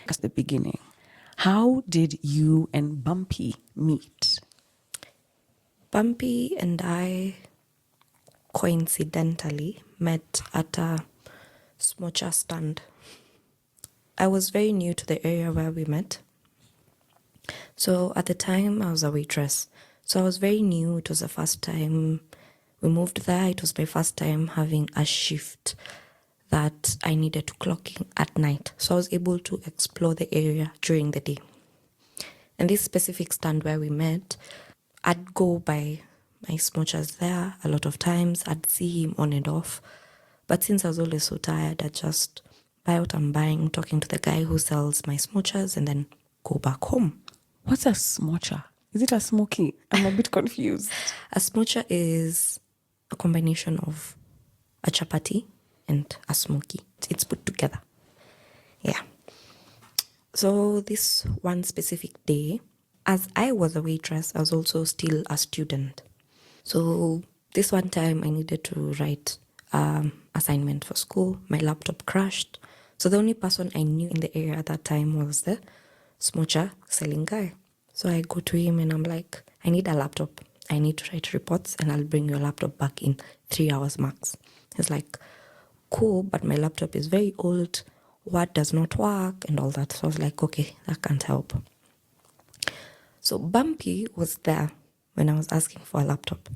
At the beginning, how did you and Bumpy meet? Bumpy and I coincidentally met at a smocha stand. I was very new to the area where we met. So at the time, I was a waitress. So I was very new. It was the first time we moved there. It was my first time having a shift that I needed to clock in at night. So I was able to explore the area during the day. And this specific stand where we met, I'd go by my smochers there a lot of times. I'd see him on and off. But since I was always so tired, I'd just buy what I'm buying, talking to the guy who sells my smochers, and then go back home. What's a smocher? Is it a smoky? I'm a bit confused. A smocher is a combination of a chapati and a smoky. It's put together. Yeah. So this one specific day, as I was a waitress, I was also still a student. So this one time I needed to write assignment for school. My laptop crashed. So the only person I knew in the area at that time was the smocher selling guy. So I go to him and I'm like, I need a laptop. I need to write reports and I'll bring your laptop back in 3 hours max. He's like, cool, but my laptop is very old. Word does not work and all that. So I was like, okay, that can't help. So Bumpy was there when I was asking for a laptop.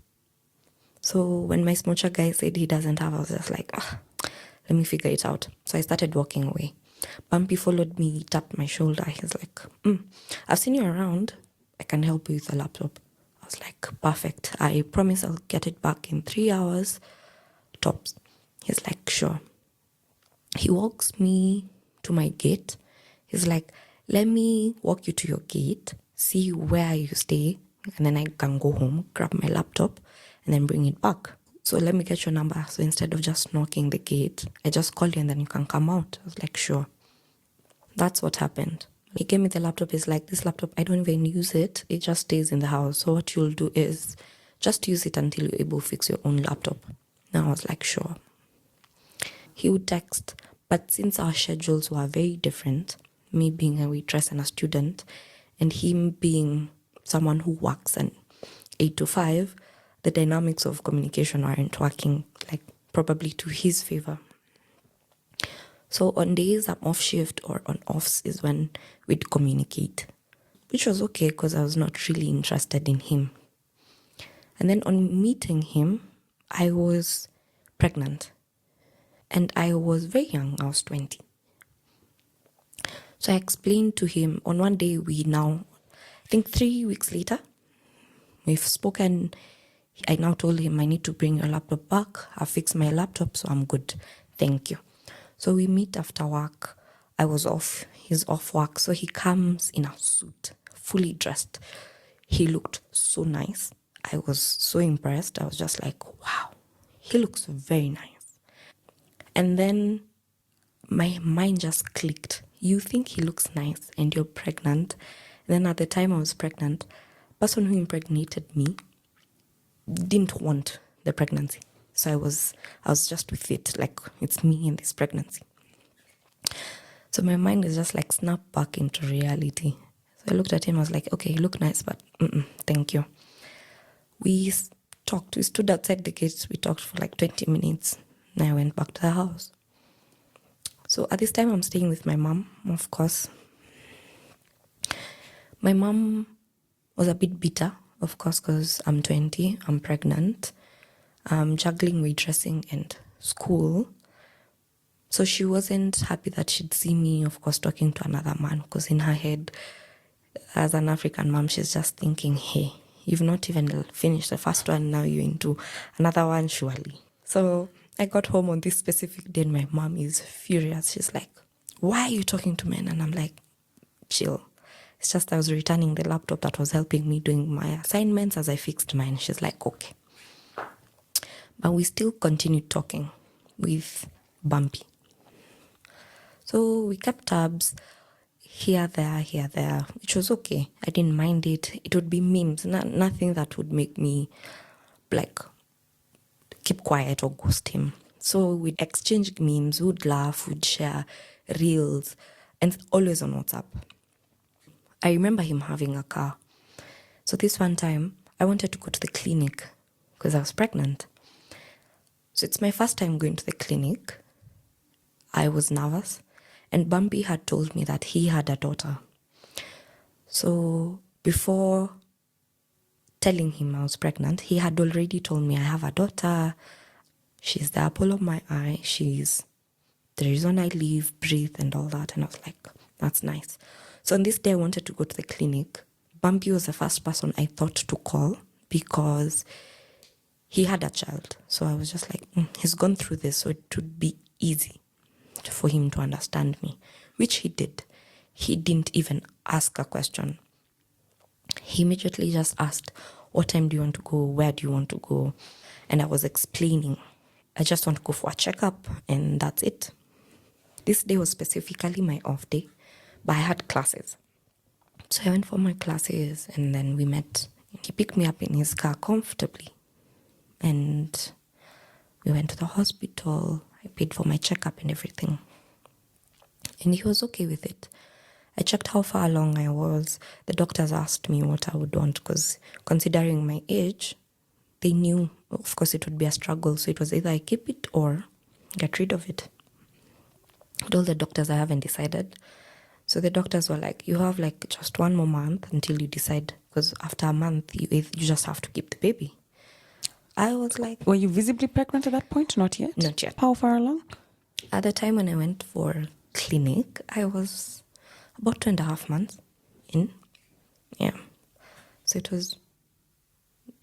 So when my smocher guy said he doesn't have, I was just like, let me figure it out. So I started walking away. Bumpy followed me, tapped my shoulder. He's like, I've seen you around. I can help you with the laptop. I was like, perfect. I promise I'll get it back in 3 hours, tops. He's like, sure. He walks me to my gate. He's like, let me walk you to your gate, see where you stay, and then I can go home, grab my laptop, and then bring it back. So let me get your number. So instead of just knocking the gate, I just call you and then you can come out. I was like, sure. That's what happened. He gave me the laptop. He's like, this laptop, I don't even use it. It just stays in the house. So what you'll do is just use it until you're able to fix your own laptop. And I was like, sure. He would text. But since our schedules were very different, me being a waitress and a student, and him being someone who works an 8 to 5, the dynamics of communication aren't working, like probably to his favor. So on days I'm off shift or on offs is when we'd communicate, which was okay because I was not really interested in him. And then on meeting him, I was pregnant and I was very young. I was 20. So I explained to him on one day, I think 3 weeks later, we've spoken. I now told him I need to bring your laptop back. I fixed my laptop, so I'm good. Thank you. So we meet after work. I was off. He's off work. So he comes in a suit, fully dressed. He looked so nice. I was so impressed. I was just like, wow, he looks very nice. And then my mind just clicked. You think he looks nice and you're pregnant. And then at the time I was pregnant, the person who impregnated me didn't want the pregnancy. So I was just with it, like it's me and this pregnancy. So my mind is just like snapped back into reality. So I looked at him, I was like, okay, you look nice, but thank you. We talked, we stood outside the gates, we talked for like 20 minutes. And I went back to the house. So at this time I'm staying with my mom, of course. My mom was a bit bitter, of course, because I'm 20, I'm pregnant, I'm juggling waitressing and school. So she wasn't happy that she'd see me, of course, talking to another man, because in her head, as an African mom, she's just thinking, hey, you've not even finished the first one, now you're into another one, surely. So I got home on this specific day and my mom is furious. She's like, why are you talking to men? And I'm like, chill. It's just I was returning the laptop that was helping me doing my assignments as I fixed mine. She's like, okay. But we still continued talking with Bumpy. So we kept tabs here, there, which was okay. I didn't mind it. It would be memes, nothing that would make me like keep quiet or ghost him. So we'd exchange memes, we'd laugh, we'd share reels. and always on WhatsApp. I remember him having a car. So this one time, I wanted to go to the clinic because I was pregnant. So it's my first time going to the clinic. I was nervous. And Bumpy had told me that he had a daughter. So before telling him I was pregnant, he had already told me I have a daughter. She's the apple of my eye. She's the reason I live, breathe, and all that. And I was like, that's nice. So on this day, I wanted to go to the clinic. Bumpy was the first person I thought to call because he had a child. So I was just like, he's gone through this, so it would be easy for him to understand me, which he did. He didn't even ask a question. He immediately just asked, what time do you want to go? Where do you want to go? And I was explaining, I just want to go for a checkup, and that's it. This day was specifically my off day, but I had classes. So I went for my classes, and then we met. He picked me up in his car comfortably, and we went to the hospital. I paid for my checkup and everything, and he was okay with it. I checked how far along I was. The doctors asked me what I would want because considering my age, they knew, of course, it would be a struggle. So it was either I keep it or get rid of it. I told the doctors I haven't decided. So the doctors were like, you have like just 1 more month until you decide, because after a month, you just have to keep the baby. I was like... Were you visibly pregnant at that point? Not yet? Not yet. How far along? At the time when I went for clinic, I was about 2.5 months in. Yeah. So it was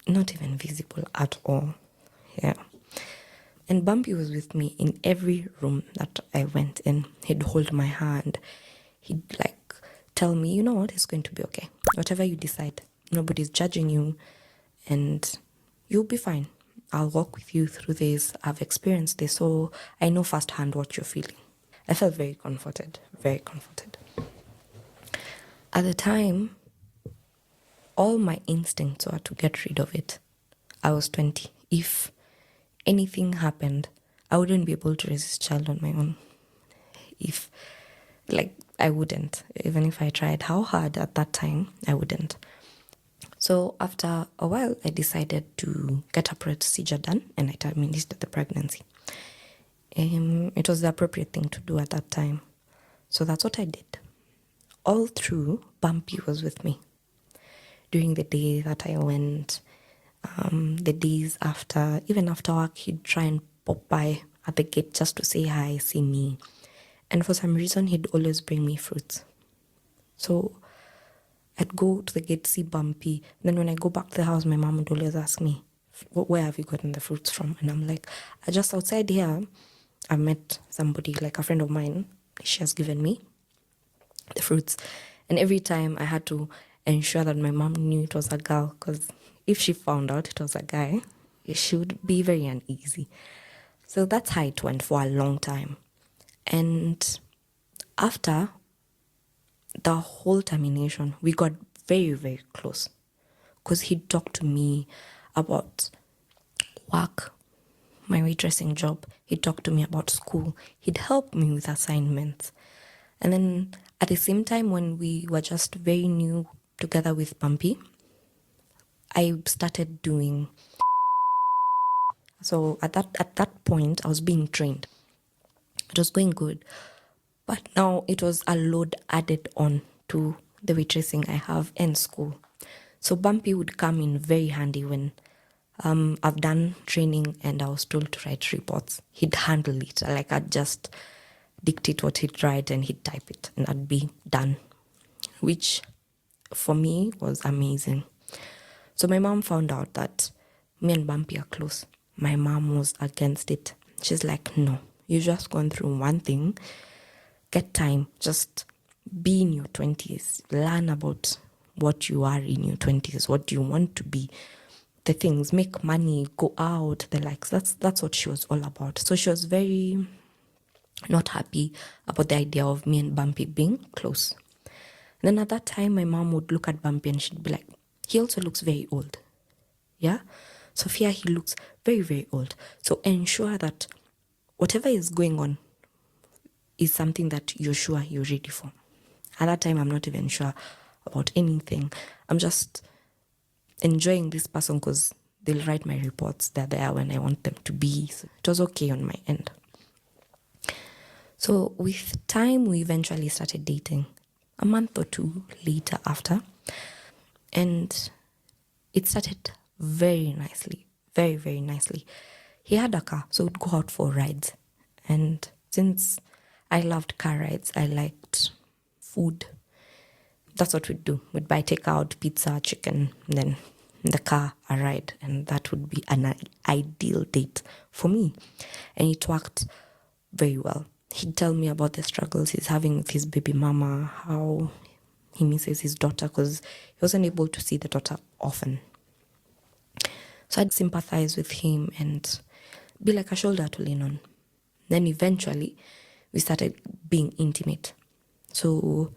not even visible at all. Yeah. And Bumpy was with me in every room that I went in. He'd hold my hand. He'd like tell me, you know what, it's going to be okay. Whatever you decide, nobody's judging you and you'll be fine. I'll walk with you through this. I've experienced this, so I know firsthand what you're feeling. I felt very comforted, very comforted. At the time, all my instincts were to get rid of it. I was 20. If anything happened, I wouldn't be able to raise this child on my own. I wouldn't. Even if I tried how hard at that time, I wouldn't. So after a while, I decided to get a procedure done and I terminated the pregnancy. It was the appropriate thing to do at that time. So that's what I did. All through, Bumpy was with me. During the day that I went, the days after, even after work, he'd try and pop by at the gate just to say hi, see me. And for some reason, he'd always bring me fruits. So I'd go to the gate, see Bumpy. Then when I go back to the house, my mom would always ask me, where have you gotten the fruits from? And I'm like, just outside here, I met somebody, like a friend of mine. She has given me the fruits. And every time I had to ensure that my mom knew it was a girl, because if she found out it was a guy, she would be very uneasy. So that's how it went for a long time. And after the whole termination, we got very, very close because he'd talk to me about work, my waitressing job. He'd talk to me about school. He'd help me with assignments. And then at the same time, when we were just very new together with Bumpy, I started doing... So at that point, I was being trained. It was going good. But now it was a load added on to the waitressing I have and school. So Bumpy would come in very handy when I've done training and I was told to write reports. He'd handle it. Like I'd just dictate what he'd write and he'd type it and I'd be done, which for me was amazing. So my mom found out that me and Bumpy are close. My mom was against it. She's like, no, you've just gone through one thing. Get time. Just be in your 20s. Learn about what you are in your 20s, what you want to be. The things, make money, go out, the likes. That's what she was all about. So she was very not happy about the idea of me and Bumpy being close. And then at that time, my mom would look at Bumpy and she'd be like, he also looks very old. Yeah? Sophia, he looks very, very old. So ensure that whatever is going on, is something that you're sure you're ready for. At that time, I'm not even sure about anything. I'm just enjoying this person because they'll write my reports. They're there when I want them to be. So it was okay on my end. So with time, we eventually started dating a month or two later after. And it started very nicely, very, very nicely. He had a car, so we'd go out for rides. And since I loved car rides, I liked food. That's what we'd do. We'd buy takeout, pizza, chicken, and then in the car, a ride. And that would be an ideal date for me. And it worked very well. He'd tell me about the struggles he's having with his baby mama, how he misses his daughter because he wasn't able to see the daughter often. So I'd sympathize with him and be like a shoulder to lean on. Then eventually, we started being intimate. So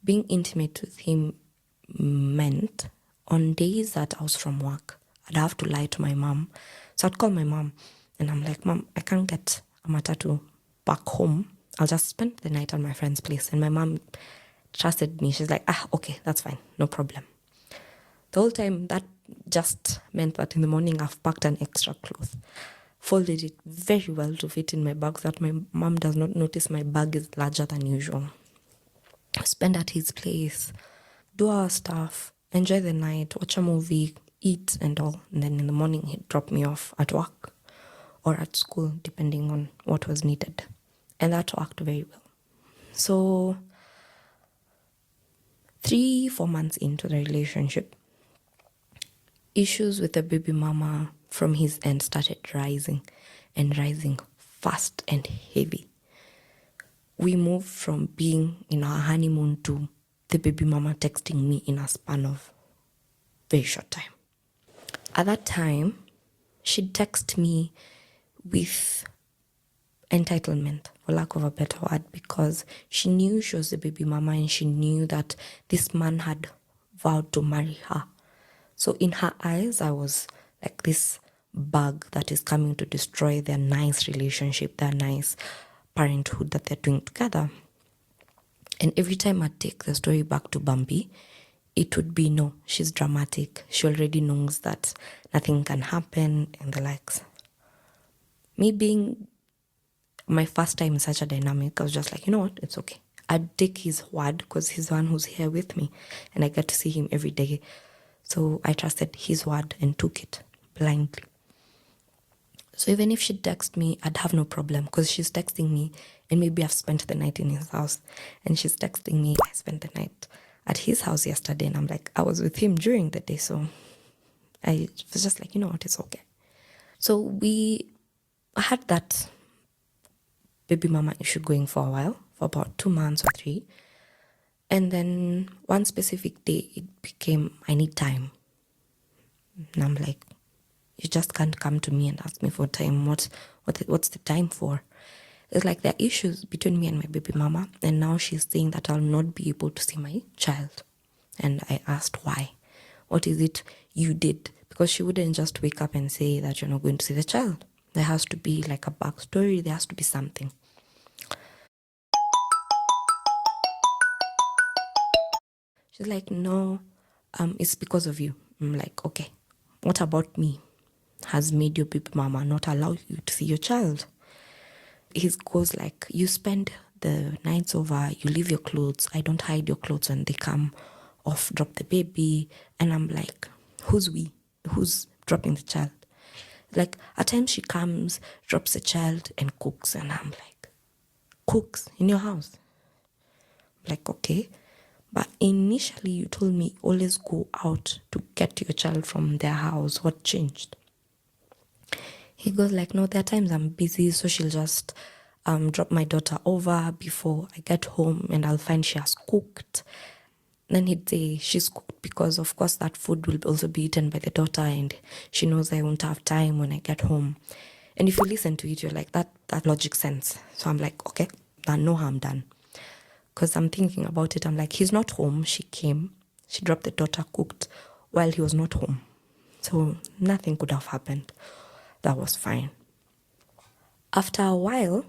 being intimate with him meant on days that I was from work, I'd have to lie to my mom. So I'd call my mom and I'm like, Mom, I can't get a matatu back home. I'll just spend the night at my friend's place. And my mom trusted me. She's like, okay, that's fine. No problem. The whole time, that just meant that in the morning I've packed an extra cloth, folded it very well to fit in my bag so that my mom does not notice my bag is larger than usual. Spend at his place, do our stuff, enjoy the night, watch a movie, eat and all. And then in the morning he'd drop me off at work or at school, depending on what was needed. And that worked very well. So 3-4 months into the relationship, issues with the baby mama from his end started rising and rising fast and heavy. We moved from being in our honeymoon to the baby mama texting me in a span of very short time. At that time, she'd text me with entitlement, for lack of a better word, because she knew she was the baby mama and she knew that this man had vowed to marry her. So in her eyes, I was like this bug that is coming to destroy their nice relationship, their nice parenthood that they're doing together. And every time I take the story back to Bumpy, it would be, no, she's dramatic. She already knows that nothing can happen and the likes. Me being my first time in such a dynamic, I was just like, you know what, it's okay. I'd take his word because he's the one who's here with me and I get to see him every day. So I trusted his word and took it blindly. So even if she'd text me, I'd have no problem because she's texting me and maybe I've spent the night in his house and she's texting me, I spent the night at his house yesterday and I'm like, I was with him during the day. So I was just like, you know what, it's okay. So we had that baby mama issue going for a while, for about 2 months or 3. And then one specific day, it became, I need time. And I'm like, you just can't come to me and ask me for time. What's the time for? It's like there are issues between me and my baby mama. And now she's saying that I'll not be able to see my child. And I asked why. What is it you did? Because she wouldn't just wake up and say that you're not going to see the child. There has to be like a backstory. There has to be something. She's like, no, it's because of you. I'm like, okay, what about me has made your baby mama not allow you to see your child? He goes like, you spend the nights over, you leave your clothes, I don't hide your clothes when they come off, drop the baby. And I'm like, who's we? Who's dropping the child? Like, at times she comes, drops the child and cooks. And I'm like, cooks in your house? I'm like, okay. But initially you told me always go out to get your child from their house. What changed? He goes like, no, there are times I'm busy, so she'll just drop my daughter over before I get home and I'll find she has cooked. Then he'd say she's cooked because, of course, that food will also be eaten by the daughter and she knows I won't have time when I get home. And if you listen to it, you're like, that logic sense. So I'm like, okay, then no harm done. Because I'm thinking about it, I'm like, he's not home. She came, she dropped the daughter, cooked while he was not home. So nothing could have happened. That was fine. After a while,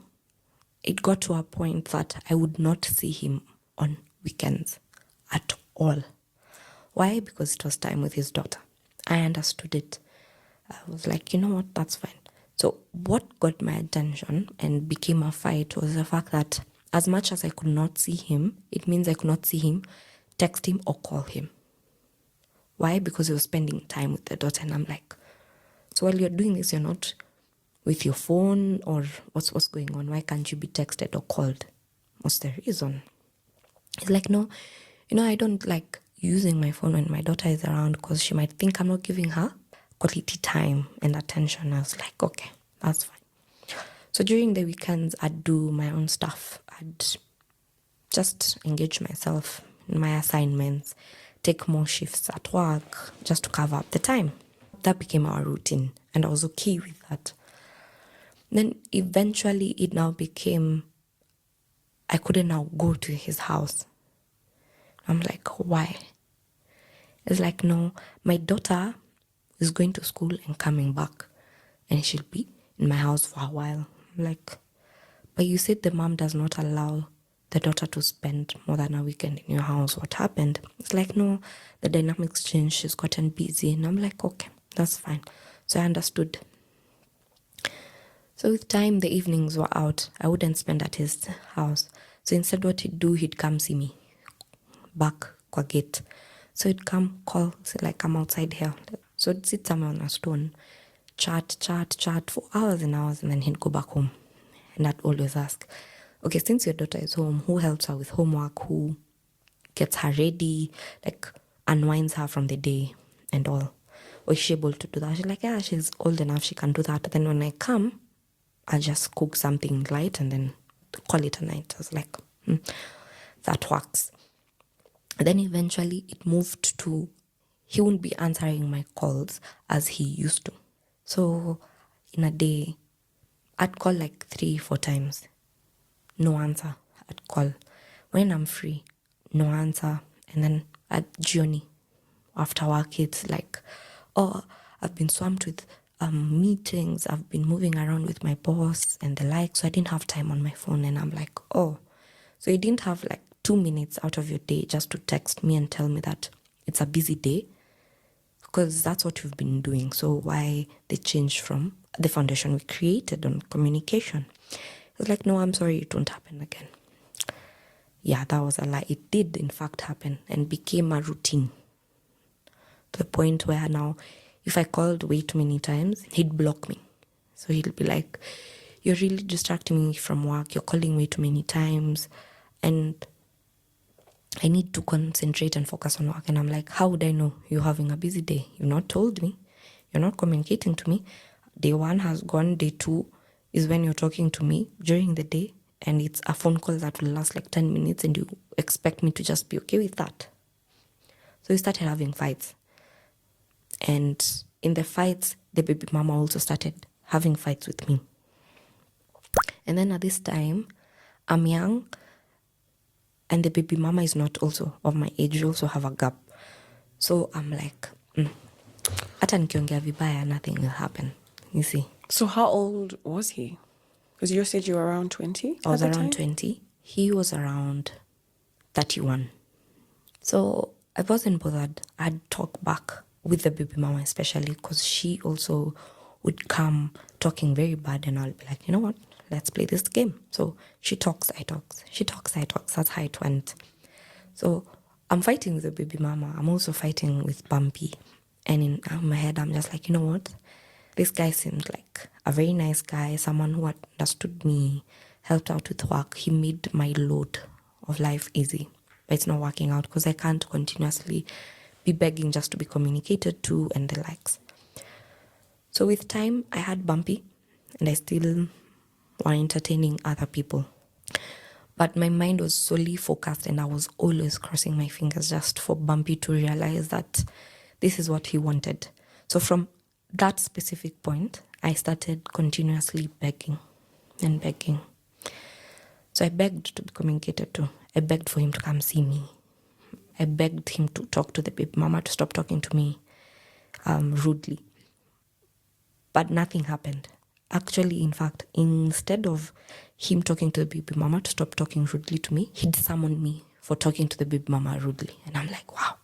it got to a point that I would not see him on weekends at all. Why? Because it was time with his daughter. I understood it. I was like, you know what, that's fine. So what got my attention and became a fight was the fact that as much as I could not see him, it means I could not see him, text him or call him. Why? Because he was spending time with the daughter. And I'm like, so while you're doing this, you're not with your phone, or what's going on? Why can't you be texted or called? What's the reason? He's like, no, I don't like using my phone when my daughter is around because she might think I'm not giving her quality time and attention. I was like, okay, that's fine. So during the weekends, I'd do my own stuff. I'd just engage myself in my assignments, take more shifts at work just to cover up the time. That became our routine, and I was okay with that. Then eventually it now became, I couldn't now go to his house. I'm like, why? It's like, no, my daughter is going to school and coming back, and she'll be in my house for a while. I'm like, but you said the mom does not allow the daughter to spend more than a weekend in your house. What happened? It's like, no, the dynamics changed. She's gotten busy. And I'm like, okay, that's fine. So I understood. So with time, the evenings were out. I wouldn't spend at his house. So instead what he'd do, he'd come see me back kwa gate. So he'd come, call, say like, I'm outside here. So I'd sit somewhere on a stone, chat for hours and hours, and then he'd go back home. And I'd always ask, okay, since your daughter is home, who helps her with homework, who gets her ready, like unwinds her from the day and all? Or is she able to do that? She's like, yeah, she's old enough, she can do that. Then when I come, I'll just cook something light and then call it a night. I was like, that works. Then eventually it moved to, he wouldn't be answering my calls as he used to. So in a day, I'd call like 3-4 times. No answer. I'd call. When I'm free, no answer. And then at Gioni, after work, it's like, oh, I've been swamped with meetings. I've been moving around with my boss and the like. So I didn't have time on my phone. And I'm like, oh. So you didn't have like 2 minutes out of your day just to text me and tell me that it's a busy day? Because that's what you've been doing. So why the change from the foundation we created on communication? It was like, no, I'm sorry, it won't happen again. Yeah, that was a lie. It did, in fact, happen and became a routine. To the point where now, if I called way too many times, he'd block me. So he'd be like, you're really distracting me from work. You're calling way too many times. And I need to concentrate and focus on work. And I'm like, how would I know you're having a busy day? You've not told me. You're not communicating to me. Day 1 has gone. Day 2 is when you're talking to me during the day. And it's a phone call that will last like 10 minutes. And you expect me to just be okay with that. So we started having fights. And in the fights, the baby mama also started having fights with me. And then at this time, I'm young. And the baby mama is not also of my age. We also have a gap. So I'm like, hata nikiongea vibaya, nothing will happen. You see. So how old was he? Because you said you were around 20? I was around 20. He was around 31. So I wasn't bothered. I'd talk back with the baby mama especially because she also would come talking very bad and I'll be like, you know what? Let's play this game. So she talks, I talks. She talks, I talks. That's how it went. So I'm fighting with the baby mama. I'm also fighting with Bumpy. And in my head, I'm just like, you know what? This guy seemed like a very nice guy, someone who understood me, helped out with work. He made my load of life easy. But it's not working out because I can't continuously be begging just to be communicated to and the likes. So with time, I had Bumpy and I still were entertaining other people. But my mind was solely focused and I was always crossing my fingers just for Bumpy to realize that this is what he wanted. So from that specific point, I started continuously begging and begging. So I begged to be communicated to. I begged for him to come see me. I begged him to talk to the baby mama to stop talking to me rudely. But nothing happened. actually, in fact, instead of him talking to the baby mama to stop talking rudely to me, he'd summon me for talking to the baby mama rudely. And I'm like, wow,